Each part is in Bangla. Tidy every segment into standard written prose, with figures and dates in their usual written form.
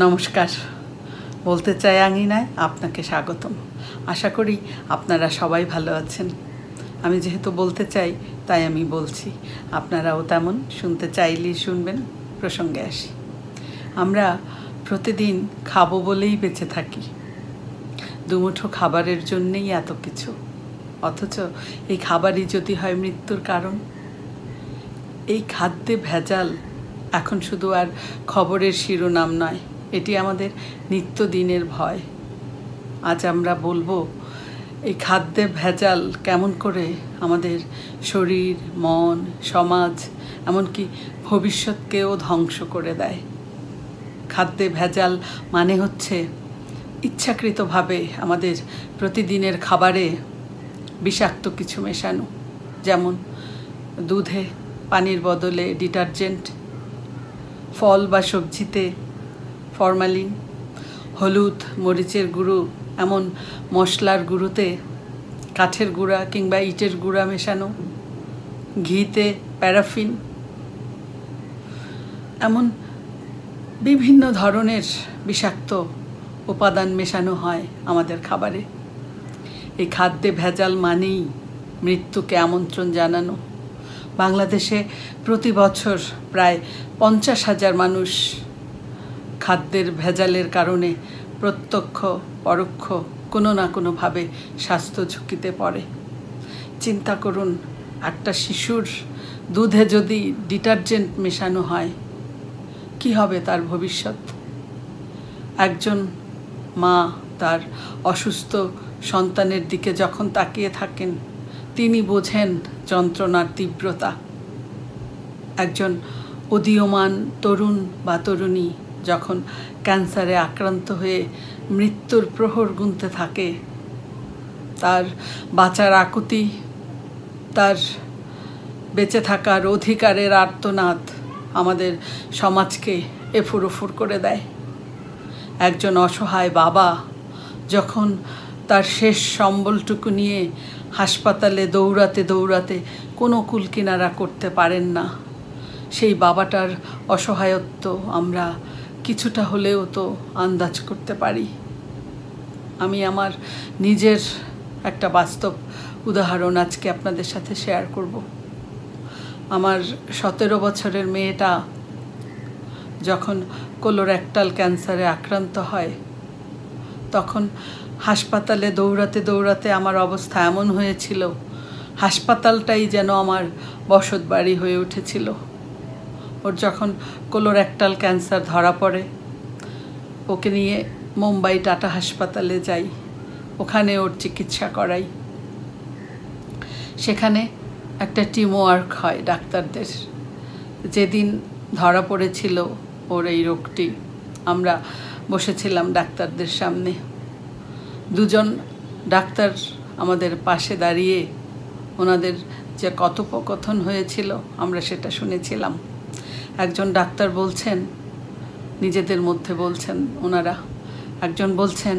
নমস্কার, বলতে চাই আঙিনায় আপনাকে স্বাগতম। আশা করি আপনারা সবাই ভালো আছেন। আমি যেহেতু বলতে চাই তাই আমি বলছি, আপনারাও তেমন শুনতে চাইলেই শুনবেন। প্রসঙ্গে আসি। আমরা প্রতিদিন খাবো বলেই বেঁচে থাকি, দুমুঠো খাবারের জন্যেই এত কিছু, অথচ এই খাবারই যদি হয় মৃত্যুর কারণ। এই খাদ্যে ভেজাল এখন শুধু আর খবরের শিরোনাম নয়, এটি আমাদের নিত্যদিনের ভয়। আজ আমরা বলবো এই খাদ্যে ভেজাল কেমন করে আমাদের শরীর, মন, সমাজ, এমনকি ভবিষ্যৎকেও ধ্বংস করে দেয়। খাদ্যে ভেজাল মানে হচ্ছে ইচ্ছাকৃতভাবে আমাদের প্রতিদিনের খাবারে বিষাক্ত কিছু মেশানো, যেমন দুধে পানির বদলে ডিটারজেন্ট, ফল বা সবজিতে ফরমালিন, হলুদ, মরিচের গুঁড়ো, এমন মশলার গুঁড়োতে কাঠের গুঁড়া কিংবা ইটের গুঁড়া মেশানো, ঘিতে প্যারাফিন, এমন বিভিন্ন ধরনের বিষাক্ত উপাদান মেশানো হয় আমাদের খাবারে। এই খাদ্যে ভেজাল মানেই মৃত্যুকে আমন্ত্রণ জানানো। বাংলাদেশে প্রতি বছর প্রায় 50,000 মানুষ খাদ্যের ভেজালের কারণে প্রত্যক্ষ পরোক্ষ কোনো না কোনোভাবে স্বাস্থ্য ঝুঁকিতে পড়ে। চিন্তা করুন, একটা শিশুর দুধে যদি ডিটারজেন্ট মেশানো হয়, কি হবে তার ভবিষ্যৎ? একজন মা তার অসুস্থ সন্তানের দিকে যখন তাকিয়ে থাকেন, তিনি বোঝেন যন্ত্রণার তীব্রতা। একজন উদীয়মান তরুণ বা তরুণী যখন ক্যান্সারে আক্রান্ত হয়ে মৃত্যুর প্রহর গুনতে থাকে, তার বাঁচার আকুতি, তার বেঁচে থাকার অধিকারের আর্তনাদ আমাদের সমাজকে এফুর ওফুর করে দেয়। একজন অসহায় বাবা যখন তার শেষ সম্বলটুকু নিয়ে হাসপাতালে দৌড়াতে দৌড়াতে কোনো কুলকিনারা করতে পারেন না, সেই বাবাটার অসহায়ত্ব আমরা কিছুটা হলেও তো আন্দাজ করতে পারি। আমি আমার নিজের একটা বাস্তব উদাহরণ আজকে আপনাদের সাথে শেয়ার করব। আমার 17 বছরের মেয়েটা যখন কোলোরেক্টাল ক্যান্সারে আক্রান্ত হয়, তখন হাসপাতালে দৌড়াতে দৌড়াতে আমার অবস্থা এমন হয়েছিল, হাসপাতালটাই যেন আমার বসত বাড়ি হয়ে উঠেছিল। ওর যখন কোলোরেক্টাল ক্যান্সার ধরা পড়ে, ওকে নিয়ে মুম্বাই টাটা হাসপাতালে যাই, ওখানে ওর চিকিৎসা করাই। সেখানে একটা টিম ওয়ার্ক হয় ডাক্তারদের। যেদিন ধরা পড়েছিল ওর এই রোগটি, আমরা বসেছিলাম ডাক্তারদের সামনে। দুজন ডাক্তার আমাদের পাশে দাঁড়িয়ে ওনাদের যে কথোপকথন হয়েছিল আমরা সেটা শুনেছিলাম। একজন ডাক্তার বলছেন, নিজেদের মধ্যে বলছেন ওনারা, একজন বলছেন,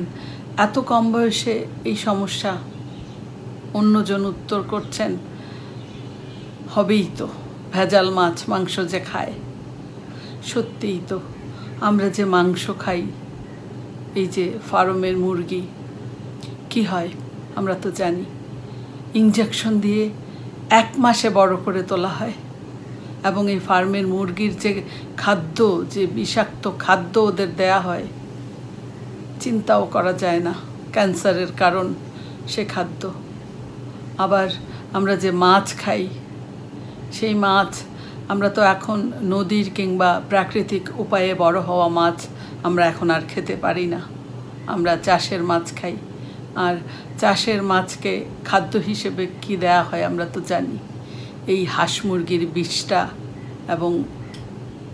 এত কম বয়সে এই সমস্যা। অন্যজন উত্তর করছেন, হবেই তো, ভেজাল মাছ মাংস যে খায়। সত্যিই তো, আমরা যে মাংস খাই, এই যে ফার্মের মুরগি, কি হয় আমরা তো জানি, ইনজেকশন দিয়ে 1 মাসে বড় করে তোলা হয়। এবং এই ফার্মের মুরগির যে খাদ্য, যে বিষাক্ত খাদ্য ওদের দেয়া হয়, চিন্তাও করা যায় না ক্যান্সারের কারণ সে খাদ্য। আবার আমরা যে মাছ খাই, সেই মাছ আমরা তো এখন নদীর কিংবা প্রাকৃতিক উপায়ে বড় হওয়া মাছ আমরা এখন আর খেতে পারি না। আমরা চাষের মাছ খাই, আর চাষের মাছকে খাদ্য হিসেবে কি দেয়া হয় আমরা তো জানি, এই হাঁস মুরগির বিষটা এবং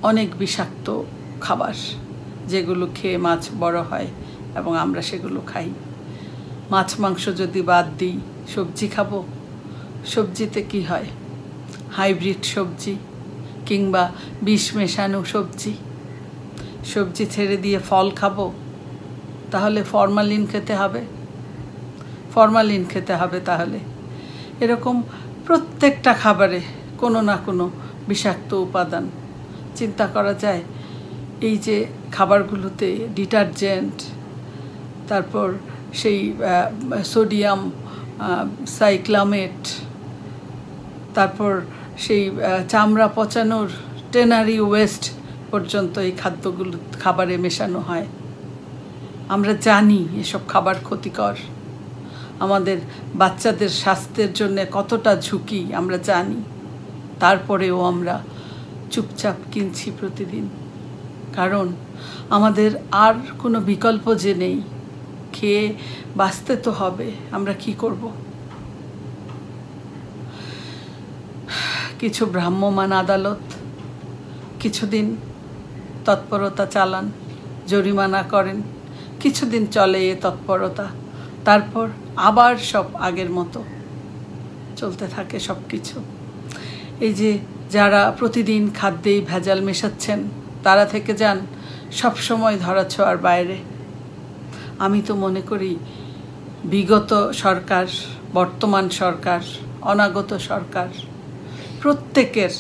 অনেক বিষাক্ত খাবার, যেগুলো খেয়ে মাছ বড় হয় এবং আমরা সেগুলো খাই। মাছ মাংস যদি বাদ দিই, সবজি খাবো। সবজিতে কি হয়? হাইব্রিড সবজি কিংবা বিষ মেশানো সবজি। সবজি ছেড়ে দিয়ে ফল খাবো, তাহলে ফরমালিন খেতে হবে, ফরমালিন খেতে হবে। তাহলে এরকম প্রত্যেকটা খাবারে কোনো না কোনো বিষাক্ত উপাদান। চিন্তা করা যায় এই যে খাবারগুলোতে ডিটারজেন্ট, তারপর সেই সোডিয়াম সাইক্লামেট, তারপর সেই চামড়া পচানোর টেনারি ওয়েস্ট পর্যন্ত এই খাবারে মেশানো হয়। আমরা জানি এসব খাবার ক্ষতিকর, আমাদের বাচ্চাদের স্বাস্থ্যের জন্য কতটা ঝুঁকি আমরা জানি, তারপরেও আমরা চুপচাপ কিনছি প্রতিদিন। কারণ আমাদের আর কোনো বিকল্প যে নেই, খেয়ে বাঁচতে তো হবে। আমরা কি করব? কিছু ভ্রাম্যমাণ আদালত কিছুদিন তৎপরতা চালান, জরিমানা করেন, কিছুদিন চলে এ তৎপরতা, তারপর আবার সব আগের মতো চলতে থাকে সব কিছু। এই যে যারা প্রতিদিন খাদ্যেই ভেজাল মেশাচ্ছেন, তারা থেকে যান সবসময় ধরাছোঁয়ার বাইরে। আমি তো মনে করি বিগত সরকার, বর্তমান সরকার, অনাগত সরকার, প্রত্যেকের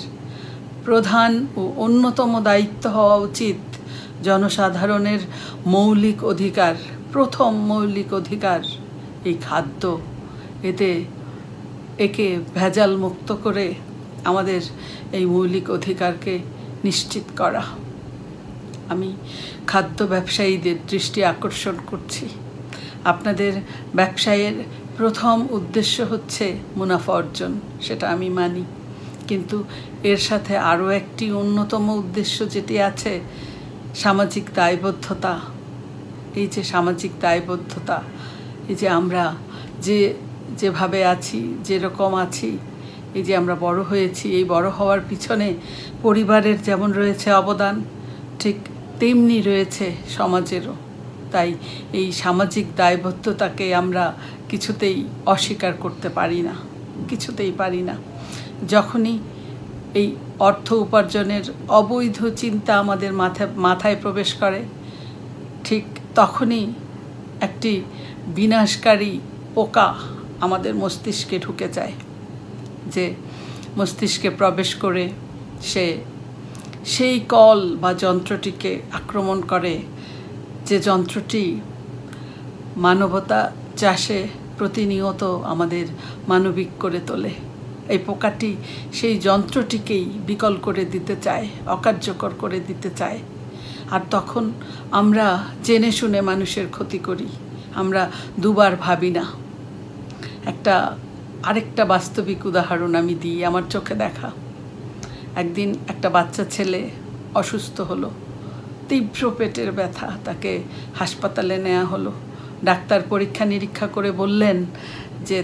প্রধান ও অন্যতম দায়িত্ব হওয়া উচিত জনসাধারণের মৌলিক অধিকার, প্রথম মৌলিক অধিকার এই খাদ্য, একে ভেজাল মুক্ত করে আমাদের এই মৌলিক অধিকারকে নিশ্চিত করা। আমি খাদ্য ব্যবসায়ীদের দৃষ্টি আকর্ষণ করছি। আপনাদের ব্যবসায়ের প্রথম উদ্দেশ্য হচ্ছে মুনাফা অর্জন, সেটা আমি মানি, কিন্তু এর সাথে আরও একটি অন্যতম উদ্দেশ্য যেটি আছে, সামাজিক দায়বদ্ধতা। এই যে সামাজিক দায়বদ্ধতা, এই যে আমরা যেভাবে আছি, যেরকম আছি, এই যে আমরা বড় হয়েছি, এই বড় হওয়ার পিছনে পরিবারের যেমন রয়েছে অবদান, ঠিক তেমনি রয়েছে সমাজেরও। তাই এই সামাজিক দায়বদ্ধতাকে আমরা কিছুতেই অস্বীকার করতে পারি না, কিছুতেই পারি না। যখনই এই অর্থ উপার্জনের অবৈধ চিন্তা আমাদের মাথায় প্রবেশ করে, ঠিক তখনই একটি বিনাশকারী পোকা আমাদের মস্তিষ্কে ঢুকে যায়, যে মস্তিষ্কে প্রবেশ করে সেই কল বা যন্ত্রটিকে আক্রমণ করে, যে যন্ত্রটি মানবতা চাষে প্রতিনিয়ত আমাদের মানবিক করে তোলে। এই পোকাটি সেই যন্ত্রটিকেই বিকল করে দিতে চায়, অকার্যকর করে দিতে চায়। আর তখন আমরা জেনে শুনে মানুষের ক্ষতি করি, আমরা দুবার ভাবি না। আরেকটা বাস্তবিক উদাহরণ আমি দিই, আমার চোখে দেখা। একদিন একটা বাচ্চা ছেলে অসুস্থ হলো, তীব্র পেটের ব্যথা, তাকে হাসপাতালে নেওয়া হলো। ডাক্তার পরীক্ষা নিরীক্ষা করে বললেন যে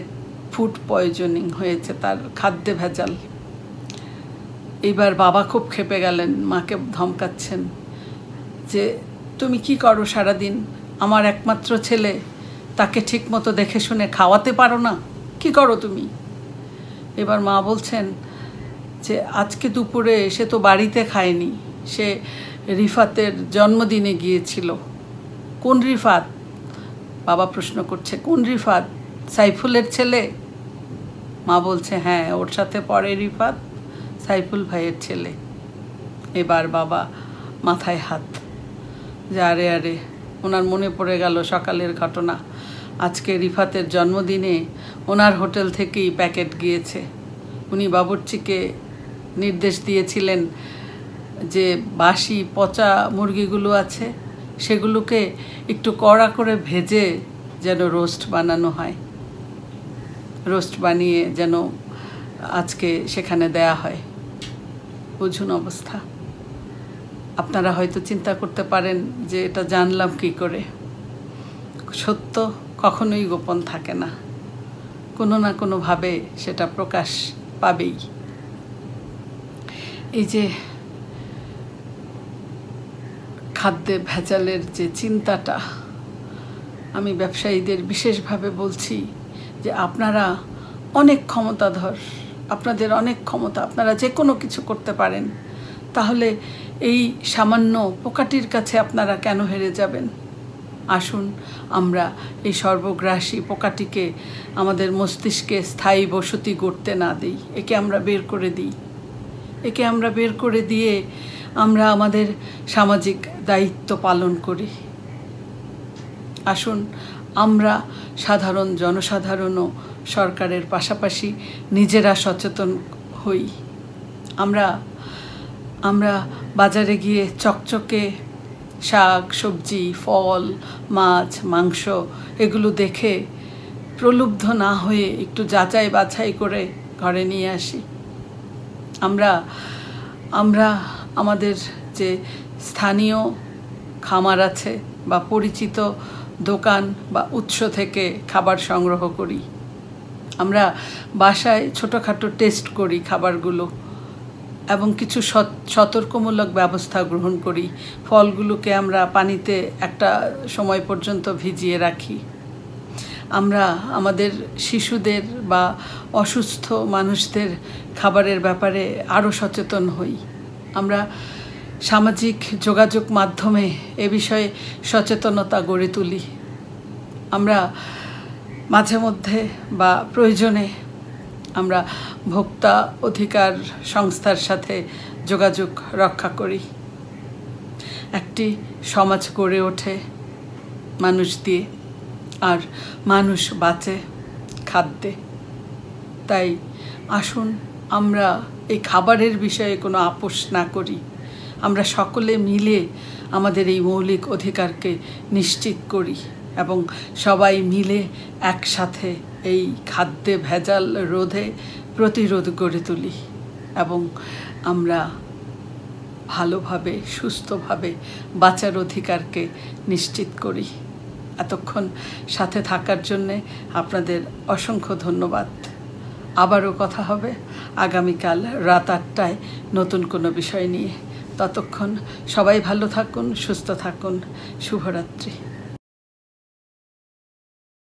ফুড পয়জনিং হয়েছে, তার খাদ্যে ভেজাল। এইবার বাবা খুব ক্ষেপে গেলেন, মাকে ধমকাচ্ছেন যে তুমি কি করো সারাদিন? আমার একমাত্র ছেলে, তাকে ঠিক মতো দেখে শুনে খাওয়াতে পারো না, কি করো তুমি? এবার মা বলছেন যে আজকে দুপুরে সে তো বাড়িতে খায়নি, সে রিফাতের জন্মদিনে গিয়েছিল। কোন রিফাত? বাবা প্রশ্ন করছে, কোন রিফাত? সাইফুলের ছেলে? মা বলছে হ্যাঁ, ওর সাথে পড়ে রিফাত, সাইফুল ভাইয়ের ছেলে। এবার বাবা মাথায় হাত, যে আরে ওনার মনে পড়ে গেল সকালের ঘটনা। আজকে রিফাতের জন্মদিনে ওনার হোটেল থেকেই প্যাকেট গিয়েছে। উনি বাবুর্চিকে নির্দেশ দিয়েছিলেন যে বাসি পচা মুরগিগুলো আছে, সেগুলোকে একটু কড়া করে ভেজে যেন রোস্ট বানানো হয়, রোস্ট বানিয়ে যেন আজকে সেখানে দেয়া হয়। বুঝুন অবস্থা। আপনারা হয়তো চিন্তা করতে পারেন যে এটা জানলাম কি করে। সত্য কখনোই গোপন থাকে না, কোনো না কোনোভাবে সেটা প্রকাশ পাবেই। এই যে খাদ্যে ভেজালের যে চিন্তাটা, আমি ব্যবসায়ীদের বিশেষভাবে বলছি যে আপনারা অনেক ক্ষমতাধর, আপনাদের অনেক ক্ষমতা, আপনারা যে কোনো কিছু করতে পারেন, তাহলে এই সামান্য পোকাটির কাছে আপনারা কেন হেরে যাবেন? আসুন আমরা এই সর্বগ্রাসী পোকাটিকে আমাদের মস্তিষ্কে স্থায়ী বসতি গড়তে না দিই, একে আমরা বের করে দিই। একে আমরা বের করে দিয়ে আমরা আমাদের সামাজিক দায়িত্ব পালন করি। আসুন আমরা সাধারণ জনসাধারণও সরকারের পাশাপাশি নিজেরা সচেতন হই। আমরা বাজারে গিয়ে চকচকে শাক সবজি ফল মাছ মাংস এগুলো দেখে প্রলুব্ধ না হয়ে একটু যাচাই বাছাই করে ঘরে নিয়ে আসি। আমরা আমাদের যে স্থানীয় খামার আছে বা পরিচিত দোকান বা উৎস থেকে খাবার সংগ্রহ করি। আমরা বাসায় ছোটোখাটো টেস্ট করি খাবারগুলো এবং কিছু সতর্কমূলক ব্যবস্থা গ্রহণ করি। ফলগুলোকে আমরা পানিতে একটা সময় পর্যন্ত ভিজিয়ে রাখি। আমরা আমাদের শিশুদের বা অসুস্থ মানুষদের খাবারের ব্যাপারে আরও সচেতন হই। আমরা সামাজিক যোগাযোগ মাধ্যমে এ বিষয়ে সচেতনতা গড়ে তুলি। আমরা মাঝে মধ্যে বা প্রয়োজনে আমরা ভোক্তা অধিকার সংস্থার সাথে যোগাযোগ রক্ষা করি। একটি সমাজ গড়ে ওঠে মানুষ দিয়ে, আর মানুষ বাঁচে খাদ্যে। তাই আসুন আমরা এই খাবারের বিষয়ে কোনো আপোষ না করি। আমরা সকলে মিলে আমাদের এই মৌলিক অধিকারকে নিশ্চিত করি এবং সবাই মিলে একসাথে এই খাদ্যে ভেজাল রোধে প্রতিরোধ গড়ে তুলি এবং আমরা ভালোভাবে সুস্থভাবে বাঁচার অধিকারকে নিশ্চিত করি। এতক্ষণ সাথে থাকার জন্যে আপনাদের অসংখ্য ধন্যবাদ। আবারও কথা হবে আগামীকাল রাত 8টায় নতুন কোনো বিষয় নিয়ে। ততক্ষণ সবাই ভালো থাকুন, সুস্থ থাকুন। শুভরাত্রি।